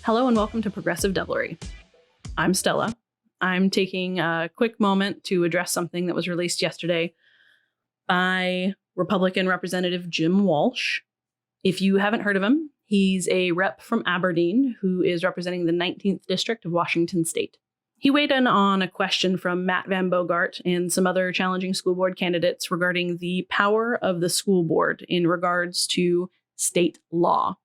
Hello and welcome to Progressive Devilry. I'm Stella. I'm taking a quick moment to address something that was released yesterday by Republican Representative Jim Walsh. If you haven't heard of him, he's a rep from Aberdeen who is representing the 19th District of Washington State. He weighed in on a question from Matt Van Bogart and some other challenging school board candidates regarding the power of the school board in regards to state law.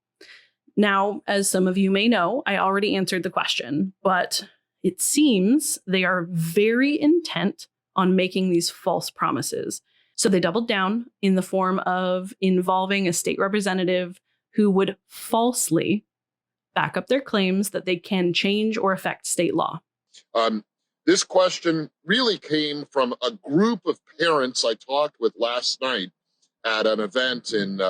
Now, as some of you may know, I already answered the question, but it seems they are very intent on making these false promises. So they doubled down in the form of involving a state representative who would falsely back up their claims that they can change or affect state law. This question really came from a group of parents I talked with last night at an event in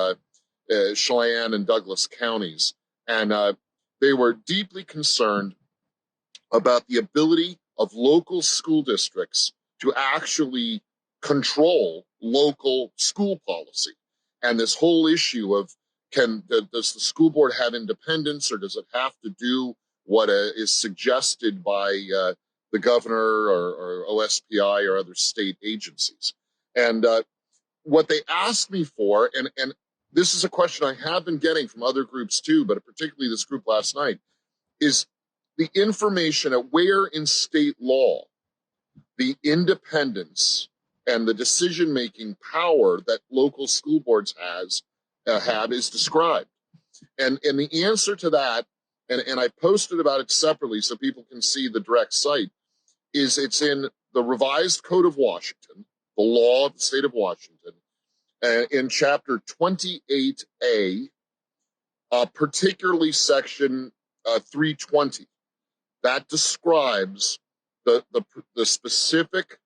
Cheyenne and Douglas counties. And they were deeply concerned about the ability of local school districts to actually control local school policy. And this whole issue of does the school board have independence, or does it have to do what is suggested by the governor or OSPI or other state agencies? And what they asked me for, and this is a question I have been getting from other groups too, but particularly this group last night, is the information at where in state law the independence and the decision-making power that local school boards have is described. And the answer to that, and I posted about it separately so people can see the direct site, is it's in the Revised Code of Washington, the law of the state of Washington, in chapter 28A, particularly section 320. That describes the specific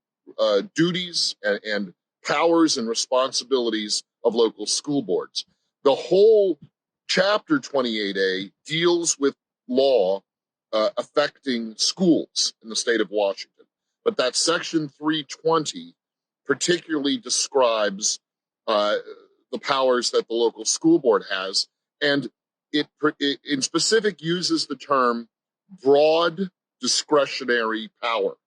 duties and powers and responsibilities of local school boards. The whole chapter 28A deals with law affecting schools in the state of Washington. But that section 320 particularly describes the powers that the local school board has, and it in specific uses the term broad discretionary power.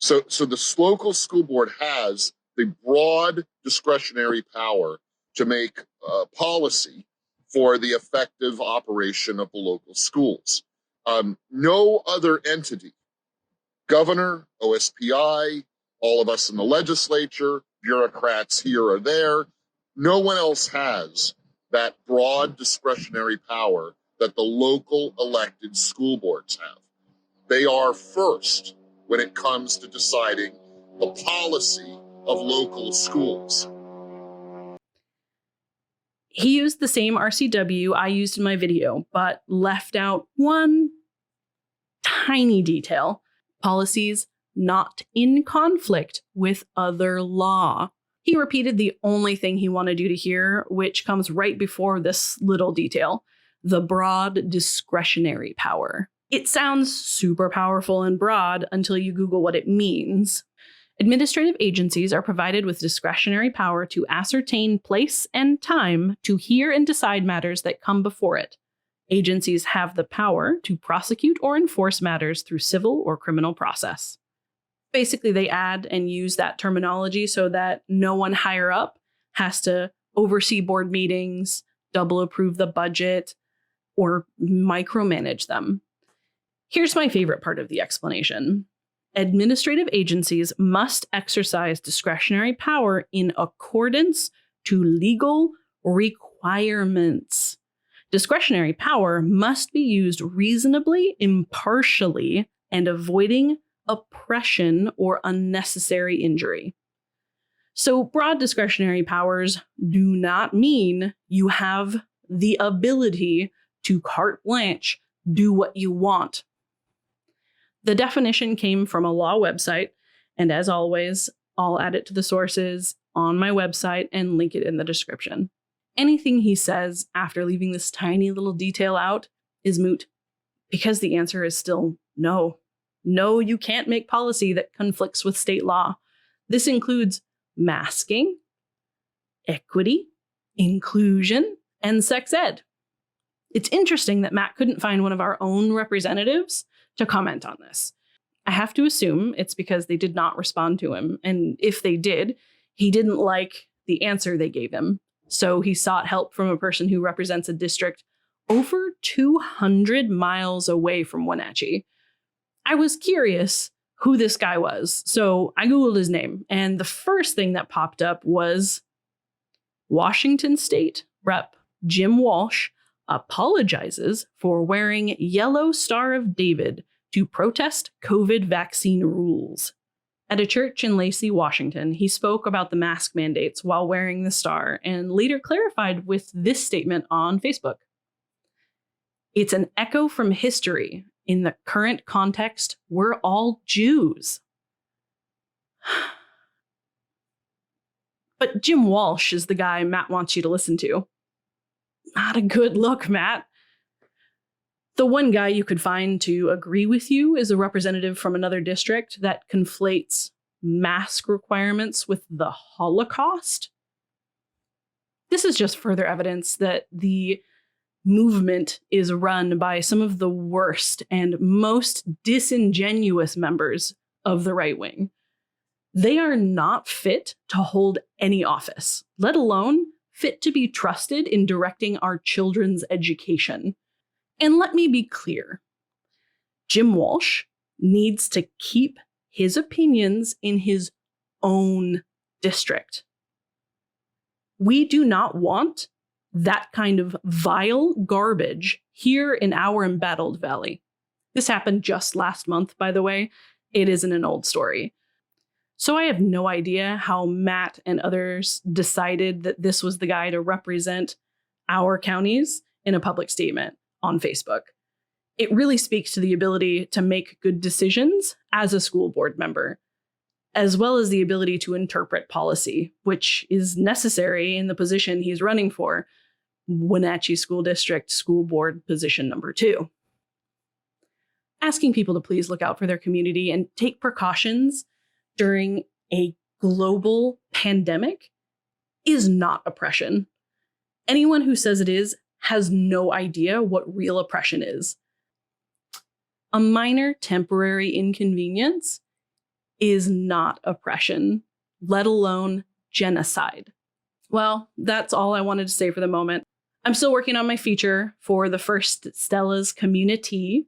So the local school board has the broad discretionary power to make policy for the effective operation of the local schools. No other entity, governor, OSPI, all of us in the legislature, bureaucrats here or there, no one else has that broad discretionary power that the local elected school boards have. They are first when it comes to deciding the policy of local schools. He used the same RCW I used in my video, but left out one tiny detail: policies not in conflict with other law. He repeated the only thing he wanted you to hear, which comes right before this little detail: the broad discretionary power. It sounds super powerful and broad until you Google what it means. Administrative agencies are provided with discretionary power to ascertain place and time to hear and decide matters that come before it. Agencies have the power to prosecute or enforce matters through civil or criminal process. Basically, they add and use that terminology so that no one higher up has to oversee board meetings, double approve the budget, or micromanage them. Here's my favorite part of the explanation. Administrative agencies must exercise discretionary power in accordance to legal requirements. Discretionary power must be used reasonably, impartially, and avoiding oppression or unnecessary injury. So broad discretionary powers do not mean you have the ability to carte blanche, do what you want. The definition came from a law website, and as always, I'll add it to the sources on my website and link it in the description. Anything he says after leaving this tiny little detail out is moot, because the answer is still no. No, you can't make policy that conflicts with state law. This includes masking, equity, inclusion, and sex ed. It's interesting that Matt couldn't find one of our own representatives to comment on this. I have to assume it's because they did not respond to him, and if they did, he didn't like the answer they gave him, so he sought help from a person who represents a district over 200 miles away from Wenatchee. I was curious who this guy was, so I Googled his name, and the first thing that popped up was Washington State Rep. Jim Walsh apologizes for wearing Yellow Star of David to protest COVID vaccine rules. At a church in Lacey, Washington, he spoke about the mask mandates while wearing the star and later clarified with this statement on Facebook. It's an echo from history. In the current context, we're all Jews. But Jim Walsh is the guy Matt wants you to listen to. Not a good look, Matt. The one guy you could find to agree with you is a representative from another district that conflates mask requirements with the Holocaust. This is just further evidence that the movement is run by some of the worst and most disingenuous members of the right wing. They are not fit to hold any office, let alone fit to be trusted in directing our children's education. And let me be clear, Jim Walsh needs to keep his opinions in his own district. We do not want that kind of vile garbage here in our embattled valley. This happened just last month, by the way. It isn't an old story. So I have no idea how Matt and others decided that this was the guy to represent our counties in a public statement on Facebook. It really speaks to the ability to make good decisions as a school board member, as well as the ability to interpret policy, which is necessary in the position he's running for, Wenatchee School District School Board position number 2. Asking people to please look out for their community and take precautions during a global pandemic is not oppression. Anyone who says it is has no idea what real oppression is. A minor temporary inconvenience is not oppression, let alone genocide. Well, that's all I wanted to say for the moment. I'm still working on my feature for the first Stella's community.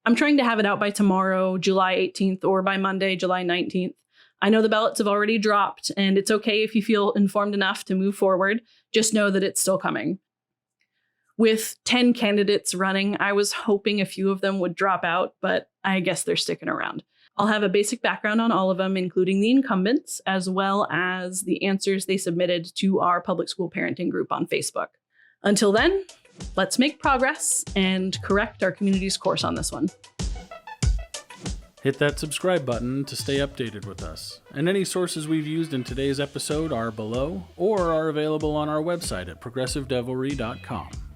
I'm trying to have it out by tomorrow, July 18th, or by Monday, July 19th. I know the ballots have already dropped, and it's okay if you feel informed enough to move forward. Just know that it's still coming. With 10 candidates running, I was hoping a few of them would drop out, but I guess they're sticking around. I'll have a basic background on all of them, including the incumbents, as well as the answers they submitted to our public school parenting group on Facebook. Until then, let's make progress and correct our community's course on this one. Hit that subscribe button to stay updated with us. And any sources we've used in today's episode are below or are available on our website at progressivedevilry.com.